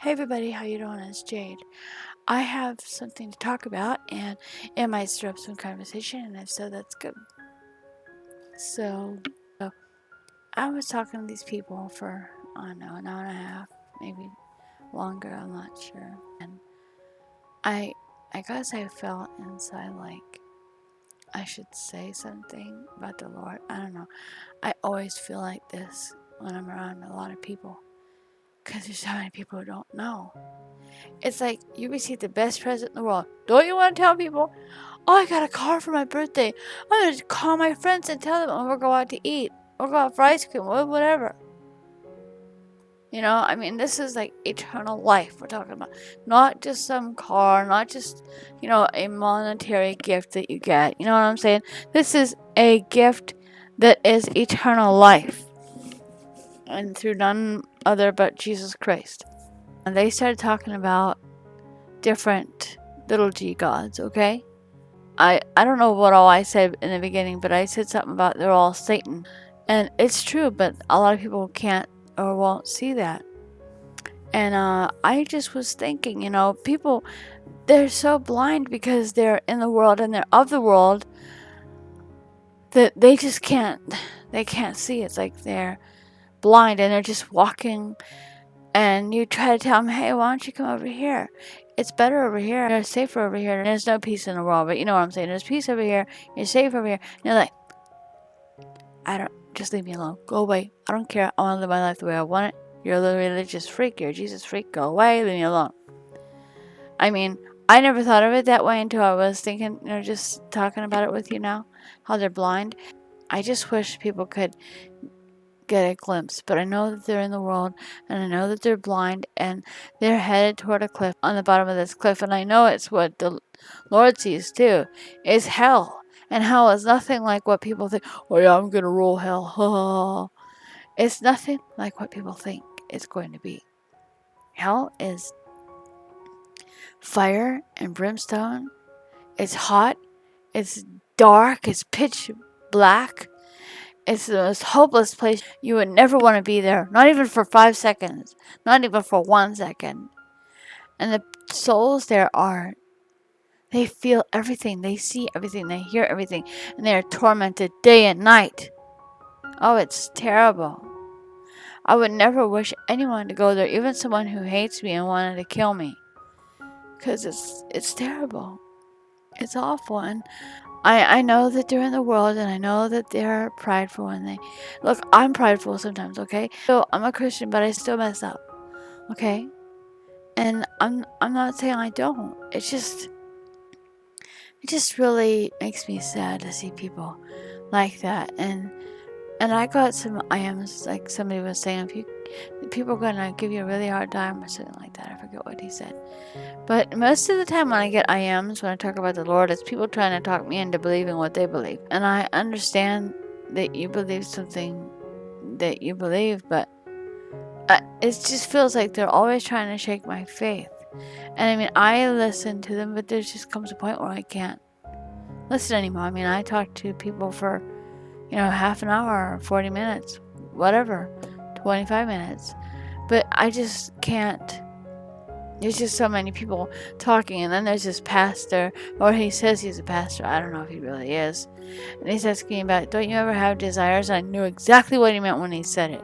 Hey everybody, how you doing? It's Jade. I have something to talk about, and it might stir up some conversation, and if so, that's good. So I was talking to these people for, I don't know, an hour and a half, maybe longer, I'm not sure. And I guess I felt inside like I should say something about the Lord. I don't know. I always feel like this when I'm around a lot of people, because there's so many people who don't know. It's like you received the best present in the world. Don't you want to tell people? Oh, I got a car for my birthday. I'm going to call my friends and tell them we'll go out to eat. Or go out for ice cream, or whatever. You know, I mean, this is like eternal life we're talking about. Not just some car, not just, a monetary gift that you get. You know what I'm saying? This is a gift that is eternal life. And through none other but Jesus Christ. And they started talking about different little g gods, okay? I don't know what all I said in the beginning, but I said something about they're all Satan. And it's true, but a lot of people can't or won't see that. And I just was thinking, people, they're so blind because they're in the world and they're of the world that they just can't see. It's like they're blind and they're just walking, and you try to tell them, hey, why don't you come over here? It's better over here. It's safer over here. There's no peace in the world, but you know what I'm saying. There's peace over here. You're safe over here. And you're like, just leave me alone. Go away. I don't care. I want to live my life the way I want it. You're a religious freak. You're a Jesus freak. Go away. Leave me alone. I mean, I never thought of it that way until I was thinking, just talking about it with you now, how they're blind. I just wish people could get a glimpse, but I know that they're in the world, and I know that they're blind, and they're headed toward a cliff on the bottom of this cliff, and I know it's what the Lord sees too, is hell. And hell is nothing like what people think. Oh yeah, I'm gonna rule hell. It's nothing like what people think it's going to be. Hell is fire and brimstone. It's hot. It's dark. It's pitch black. It's the most hopeless place. You would never want to be there. Not even for 5 seconds. Not even for 1 second. And the souls there they feel everything. They see everything. They hear everything. And they are tormented day and night. Oh, it's terrible. I would never wish anyone to go there. Even someone who hates me and wanted to kill me. Because it's terrible. It's awful. And I know that they're in the world, and I know that they're prideful, and look, I'm prideful sometimes, okay? So I'm a Christian, but I still mess up, okay? And I'm not saying I don't. It just really makes me sad to see people like that. And I got some IMs, like somebody was saying, people are gonna give you a really hard time or something like that. I forget what he said. But most of the time when I get IMs, when I talk about the Lord, it's people trying to talk me into believing what they believe. And I understand that you believe something that you believe, but it just feels like they're always trying to shake my faith. And I mean, I listen to them, but there just comes a point where I can't listen anymore. I mean, I talk to people for, half an hour or 40 minutes, whatever, 25 minutes. But I just can't. There's just so many people talking, and then there's this pastor, or he says he's a pastor. I don't know if he really is. And he's asking about, don't you ever have desires? I knew exactly what he meant when he said it.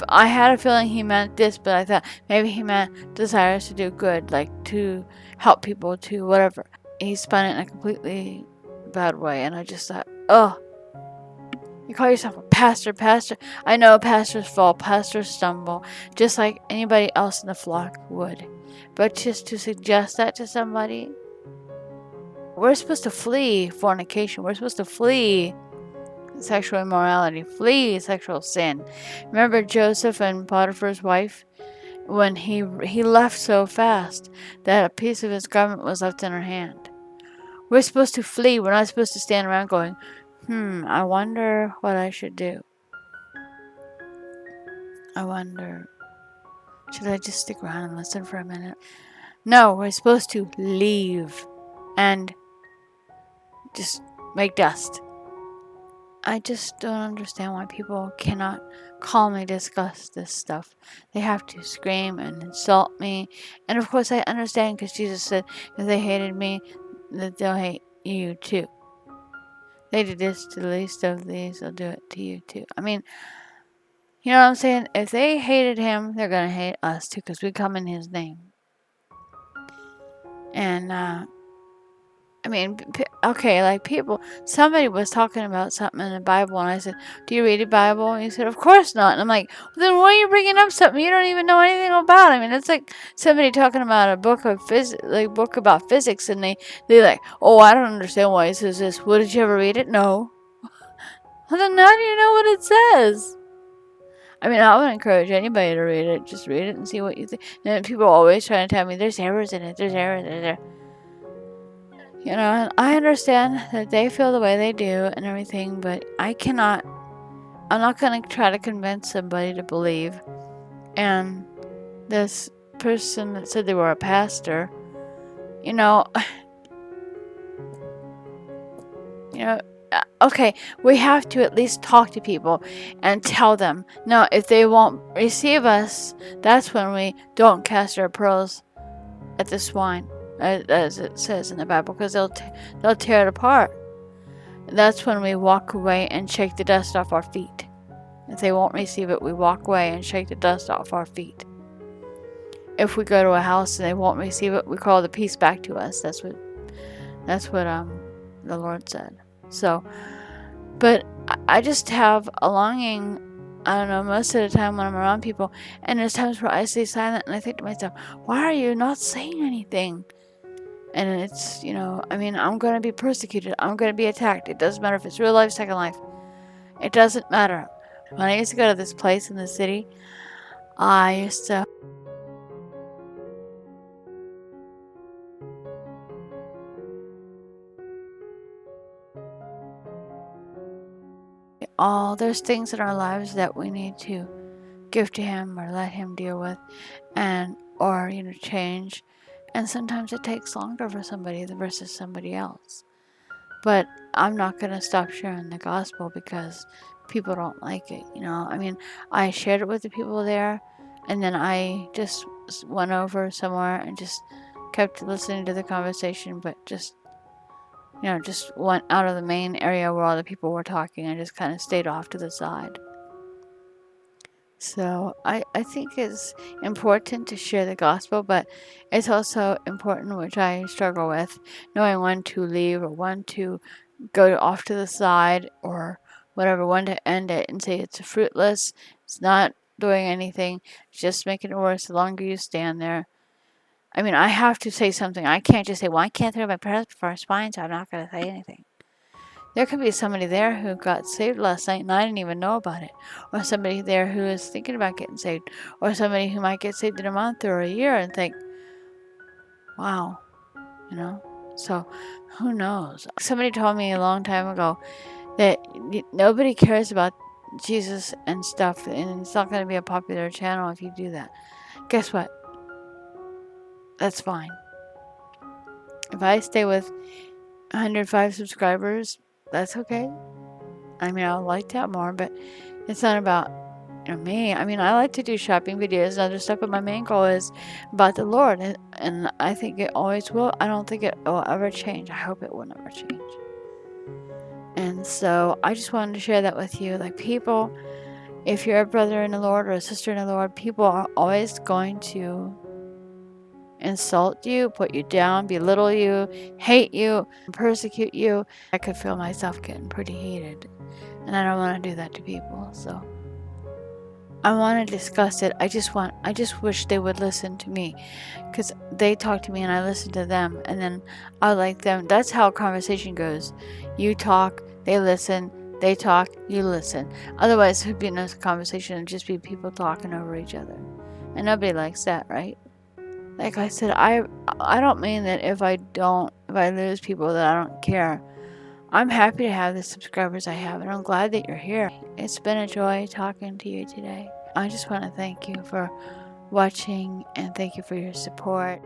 I had a feeling he meant this, but I thought maybe he meant desires to do good, like to help people, to whatever. He spun it in a completely bad way, and I just thought, oh, you call yourself a pastor. I know pastors fall, pastors stumble, just like anybody else in the flock would. But just to suggest that to somebody, we're supposed to flee fornication. We're supposed to flee sexual immorality, flee sexual sin. Remember Joseph and Potiphar's wife? When he left so fast that a piece of his garment was left in her hand. We're supposed to flee. We're not supposed to stand around going, I wonder what I should do. I wonder, should I just stick around and listen for a minute? No, we're supposed to leave and just make dust. I just don't understand why people cannot calmly discuss this stuff. They have to scream and insult me. And of course, I understand because Jesus said, if they hated me, that they'll hate you too. They did this to the least of these, they'll do it to you too. I mean, you know what I'm saying? If they hated him, they're going to hate us too because we come in his name. And, I mean, okay, like people, somebody was talking about something in the Bible, and I said, do you read the Bible? And he said, of course not. And I'm like, well, then why are you bringing up something you don't even know anything about? I mean, it's like somebody talking about a book of book about physics, and they like, oh, I don't understand why it says this. Well, did you ever read it? No. Well, then how do you know what it says? I mean, I would encourage anybody to read it. Just read it and see what you think. And people always trying to tell me, there's errors in it, there's errors in it. You know, and I understand that they feel the way they do and everything, but I'm not going to try to convince somebody to believe. And this person that said they were a pastor, you know, okay, we have to at least talk to people and tell them. Now, if they won't receive us, that's when we don't cast our pearls at the swine, as it says in the Bible, because they'll tear it apart. That's when we walk away and shake the dust off our feet. If they won't receive it, we walk away and shake the dust off our feet. If we go to a house and they won't receive it, we call the peace back to us. That's what the Lord said. So, but I just have a longing, I don't know, most of the time when I'm around people, and there's times where I stay silent and I think to myself, why are you not saying anything? And it's, I mean, I'm going to be persecuted. I'm going to be attacked. It doesn't matter if it's real life, second life. It doesn't matter. When I used to go to this place in the city, I used to there's things in our lives that we need to give to him or let him deal with or change. And sometimes it takes longer for somebody versus somebody else. But I'm not going to stop sharing the gospel because people don't like it, I mean, I shared it with the people there, and then I just went over somewhere and just kept listening to the conversation, but just went out of the main area where all the people were talking and just kind of stayed off to the side. So I think it's important to share the gospel, but it's also important, which I struggle with, knowing when to leave or when to go off to the side or whatever, when to end it and say it's fruitless, it's not doing anything, it's just making it worse the longer you stand there. I mean, I have to say something. I can't just say, well, I can't throw my prayers before spine, so I'm not going to say anything. There could be somebody there who got saved last night and I didn't even know about it. Or somebody there who is thinking about getting saved. Or somebody who might get saved in a month or a year and think, wow, So, who knows? Somebody told me a long time ago that nobody cares about Jesus and stuff, and it's not going to be a popular channel if you do that. Guess what? That's fine. If I stay with 105 subscribers, that's okay. I mean, I'd like to have more, but it's not about me. I mean, I like to do shopping videos and other stuff, but my main goal is about the Lord, and I think it always will. I don't think it will ever change. I hope it will never change. And so I just wanted to share that with you. Like, people, if you're a brother in the Lord or a sister in the Lord, people are always going to insult you, put you down, belittle you, hate you, persecute you. I could feel myself getting pretty heated, and I don't want to do that to people. So I want to discuss it. I just wish they would listen to me, because they talk to me and I listen to them, and then I like them. That's how a conversation goes. You talk, they listen, they talk, you listen. Otherwise, it would be a nice conversation and just be people talking over each other, and nobody likes that, right? Like I said, I don't mean that if I lose people that I don't care. I'm happy to have the subscribers I have, and I'm glad that you're here. It's been a joy talking to you today. I just want to thank you for watching, and thank you for your support.